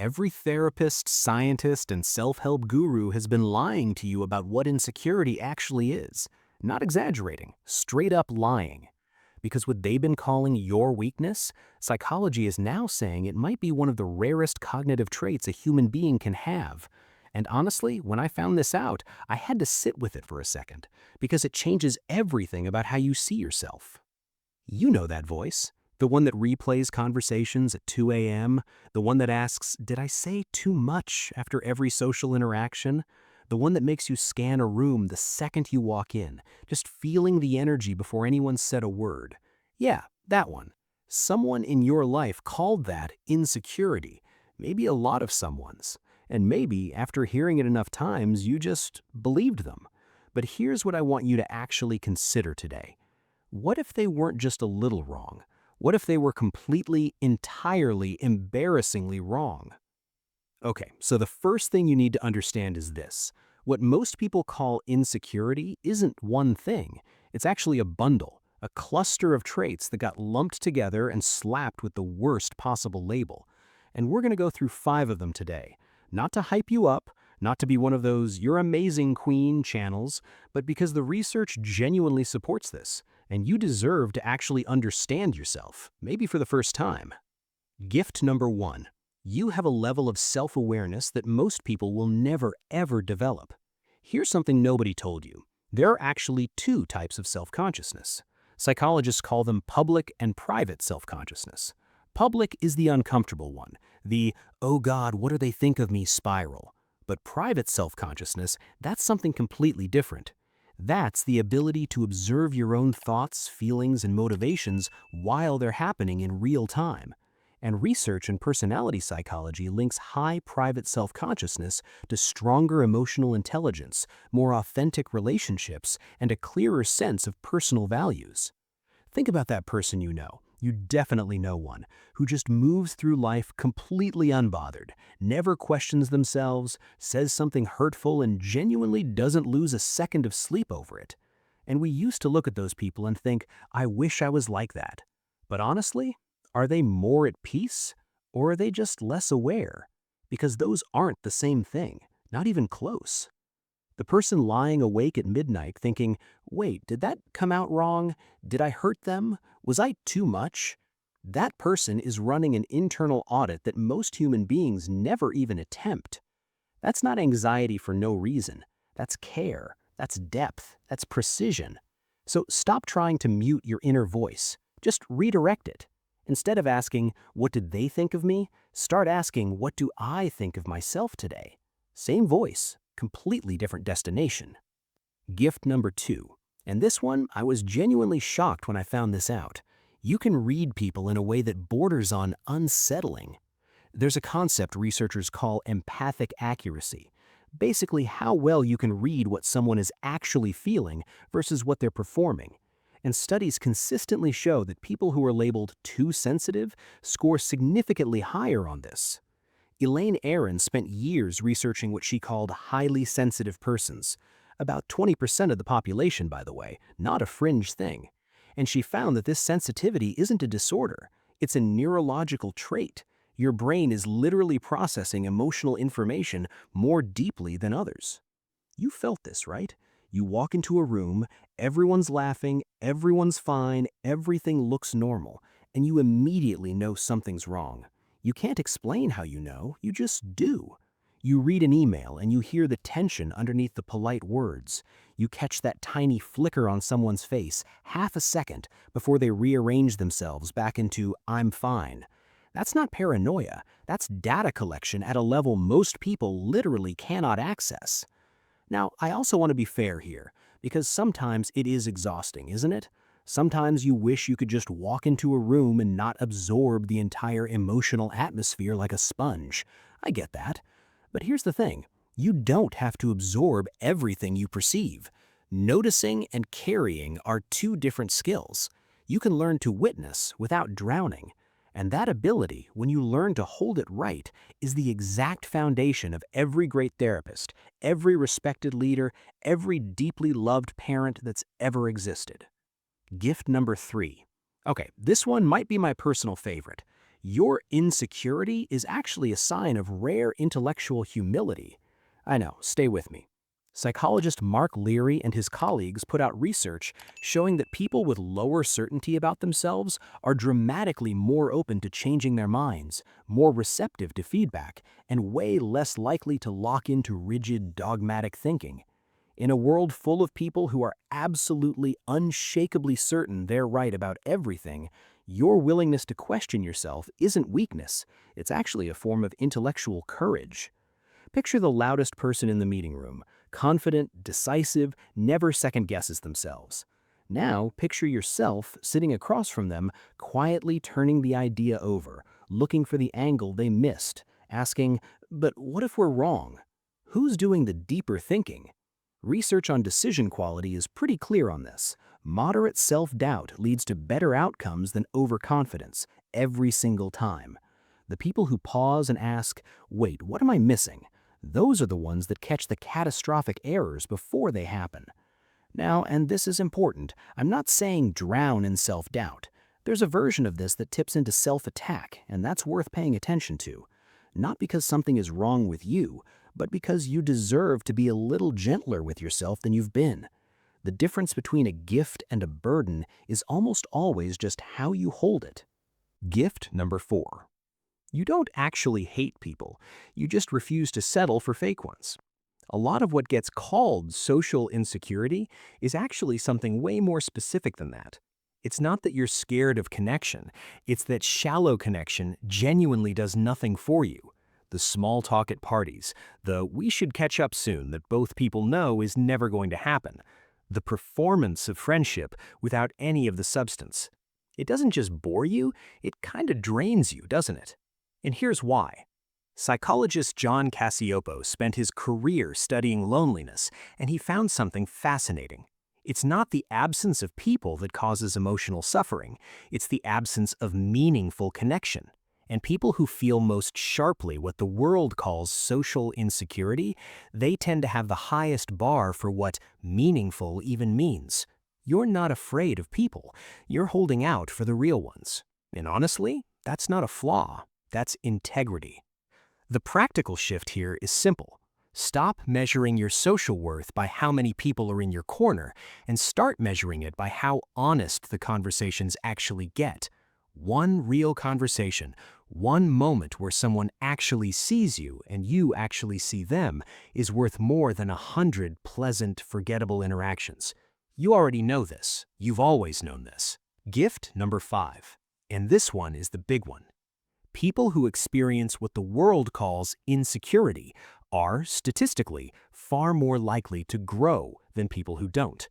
Every therapist, scientist, and self-help guru has been lying to you about what insecurity actually is. Not exaggerating, straight up lying. Because what they've been calling your weakness, psychology is now saying it might be one of the rarest cognitive traits a human being can have. And honestly, when I found this out, I had to sit with it for a second, because it changes everything about how you see yourself. You know that voice. The one that replays conversations at 2 a.m., the one that asks, "Did I say too much?" after every social interaction, the one that makes you scan a room the second you walk in, just feeling the energy before anyone said a word. Yeah, that one. Someone in your life called that insecurity, maybe a lot of someone's. And maybe after hearing it enough times, you just believed them. But here's what I want you to actually consider today. What if they weren't just a little wrong? What if they were completely, entirely, embarrassingly wrong? Okay, so the first thing you need to understand is this. What most people call insecurity isn't one thing. It's actually a bundle, a cluster of traits that got lumped together and slapped with the worst possible label. And we're going to go through 5 of them today. Not to hype you up, not to be one of those "you're amazing, queen" channels, but because the research genuinely supports this, and you deserve to actually understand yourself, maybe for the first time. Gift number 1. You have a level of self-awareness that most people will never ever develop. Here's something nobody told you. There are actually 2 types of self-consciousness. Psychologists call them public and private self-consciousness. Public is the uncomfortable one, the "oh God, what do they think of me" spiral. But private self-consciousness, that's something completely different. That's the ability to observe your own thoughts, feelings, and motivations while they're happening in real time. And research in personality psychology links high private self-consciousness to stronger emotional intelligence, more authentic relationships, and a clearer sense of personal values. Think about that person you know. You definitely know one who just moves through life completely unbothered, never questions themselves, says something hurtful, and genuinely doesn't lose a second of sleep over it. And we used to look at those people and think, "I wish I was like that." But honestly, are they more at peace, or are they just less aware? Because those aren't the same thing, not even close. The person lying awake at midnight thinking, "Wait, did that come out wrong? Did I hurt them? Was I too much?" That person is running an internal audit that most human beings never even attempt. That's not anxiety for no reason. That's care. That's depth. That's precision. So stop trying to mute your inner voice. Just redirect it. Instead of asking, "What did they think of me?" start asking, "What do I think of myself today?" Same voice, completely different destination. Gift number 2. And this one, I was genuinely shocked when I found this out. You can read people in a way that borders on unsettling. There's a concept researchers call empathic accuracy. Basically, how well you can read what someone is actually feeling versus what they're performing. And studies consistently show that people who are labeled too sensitive score significantly higher on this. Elaine Aron spent years researching what she called highly sensitive persons. About 20% of the population, by the way, not a fringe thing. And she found that this sensitivity isn't a disorder, it's a neurological trait. Your brain is literally processing emotional information more deeply than others. You felt this, right? You walk into a room, everyone's laughing, everyone's fine, everything looks normal, and you immediately know something's wrong. You can't explain how you know, you just do. You read an email and you hear the tension underneath the polite words. You catch that tiny flicker on someone's face, half a second, before they rearrange themselves back into "I'm fine." That's not paranoia, that's data collection at a level most people literally cannot access. Now, I also want to be fair here, because sometimes it is exhausting, isn't it? Sometimes you wish you could just walk into a room and not absorb the entire emotional atmosphere like a sponge. I get that. But here's the thing. You don't have to absorb everything you perceive. Noticing and carrying are 2 different skills. You can learn to witness without drowning. And that ability, when you learn to hold it right, is the exact foundation of every great therapist, every respected leader, every deeply loved parent that's ever existed. Gift number 3. Okay, this one might be my personal favorite. Your insecurity is actually a sign of rare intellectual humility. I know, stay with me. Psychologist Mark Leary and his colleagues put out research showing that people with lower certainty about themselves are dramatically more open to changing their minds, more receptive to feedback, and way less likely to lock into rigid, dogmatic thinking. In a world full of people who are absolutely unshakably certain they're right about everything, your willingness to question yourself isn't weakness. It's actually a form of intellectual courage. Picture the loudest person in the meeting room, confident, decisive, never second-guesses themselves. Now, picture yourself sitting across from them, quietly turning the idea over, looking for the angle they missed, asking, "But what if we're wrong?" Who's doing the deeper thinking? Research on decision quality is pretty clear on this. Moderate self-doubt leads to better outcomes than overconfidence, every single time. The people who pause and ask, "Wait, what am I missing?" Those are the ones that catch the catastrophic errors before they happen. Now, and this is important, I'm not saying drown in self-doubt. There's a version of this that tips into self-attack, and that's worth paying attention to. Not because something is wrong with you, but because you deserve to be a little gentler with yourself than you've been. The difference between a gift and a burden is almost always just how you hold it. Gift number 4. You don't actually hate people, you just refuse to settle for fake ones. A lot of what gets called social insecurity is actually something way more specific than that. It's not that you're scared of connection, it's that shallow connection genuinely does nothing for you. The small talk at parties, the "we should catch up soon" that both people know is never going to happen. The performance of friendship without any of the substance. It doesn't just bore you, it kind of drains you, doesn't it? And here's why. Psychologist John Cacioppo spent his career studying loneliness, and he found something fascinating. It's not the absence of people that causes emotional suffering, it's the absence of meaningful connection. And people who feel most sharply what the world calls social insecurity, they tend to have the highest bar for what meaningful even means. You're not afraid of people, you're holding out for the real ones. And honestly, that's not a flaw. That's integrity. The practical shift here is simple. Stop measuring your social worth by how many people are in your corner and start measuring it by how honest the conversations actually get. One real conversation, one moment where someone actually sees you and you actually see them is worth more than 100 pleasant, forgettable interactions. You already know this. You've always known this. Gift number 5. And this one is the big one. People who experience what the world calls insecurity are, statistically, far more likely to grow than people who don't.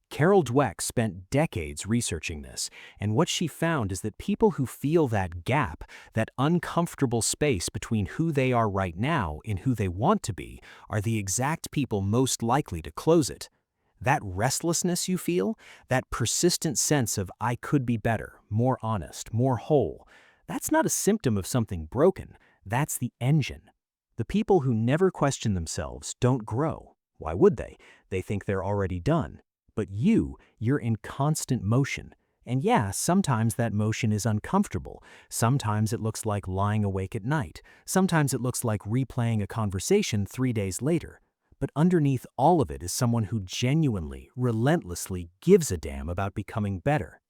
Carol Dweck spent decades researching this, and what she found is that people who feel that gap, that uncomfortable space between who they are right now and who they want to be, are the exact people most likely to close it. That restlessness you feel, that persistent sense of "I could be better, more honest, more whole," that's not a symptom of something broken, that's the engine. The people who never question themselves don't grow. Why would they? They think they're already done. But you're in constant motion. And yeah, sometimes that motion is uncomfortable. Sometimes it looks like lying awake at night. Sometimes it looks like replaying a conversation 3 days later. But underneath all of it is someone who genuinely, relentlessly gives a damn about becoming better.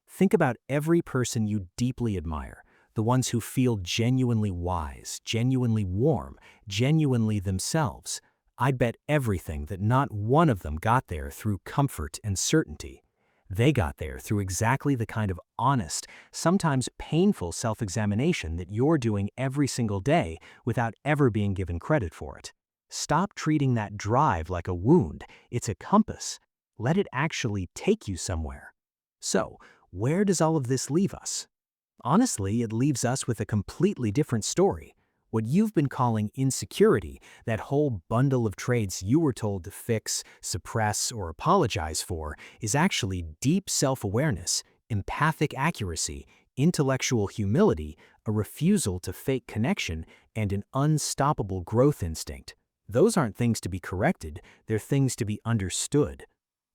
Think about every person you deeply admire, the ones who feel genuinely wise, genuinely warm, genuinely themselves. I'd bet everything that not one of them got there through comfort and certainty. They got there through exactly the kind of honest, sometimes painful self-examination that you're doing every single day without ever being given credit for it. Stop treating that drive like a wound. It's a compass. Let it actually take you somewhere. So, where does all of this leave us? Honestly, it leaves us with a completely different story. What you've been calling insecurity, that whole bundle of traits you were told to fix, suppress, or apologize for, is actually deep self-awareness, empathic accuracy, intellectual humility, a refusal to fake connection, and an unstoppable growth instinct. Those aren't things to be corrected, they're things to be understood.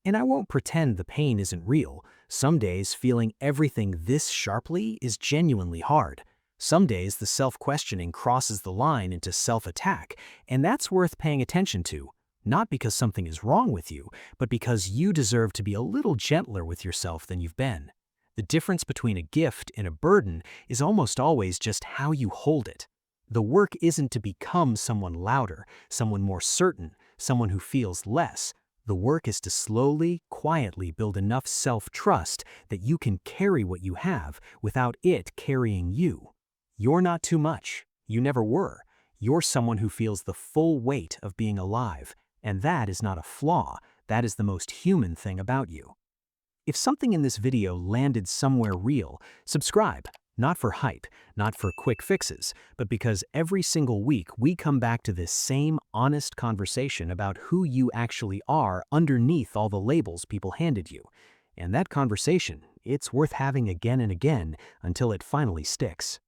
And I won't pretend the pain isn't real. Some days feeling everything this sharply is genuinely hard. Some days the self-questioning crosses the line into self-attack, and that's worth paying attention to, not because something is wrong with you, but because you deserve to be a little gentler with yourself than you've been. The difference between a gift and a burden is almost always just how you hold it. The work isn't to become someone louder, someone more certain, someone who feels less. The work is to slowly, quietly build enough self-trust that you can carry what you have without it carrying you. You're not too much. You never were. You're someone who feels the full weight of being alive, and that is not a flaw. That is the most human thing about you. If something in this video landed somewhere real, subscribe. Not for hype, not for quick fixes, but because every single week we come back to this same honest conversation about who you actually are underneath all the labels people handed you. And that conversation, it's worth having again and again until it finally sticks.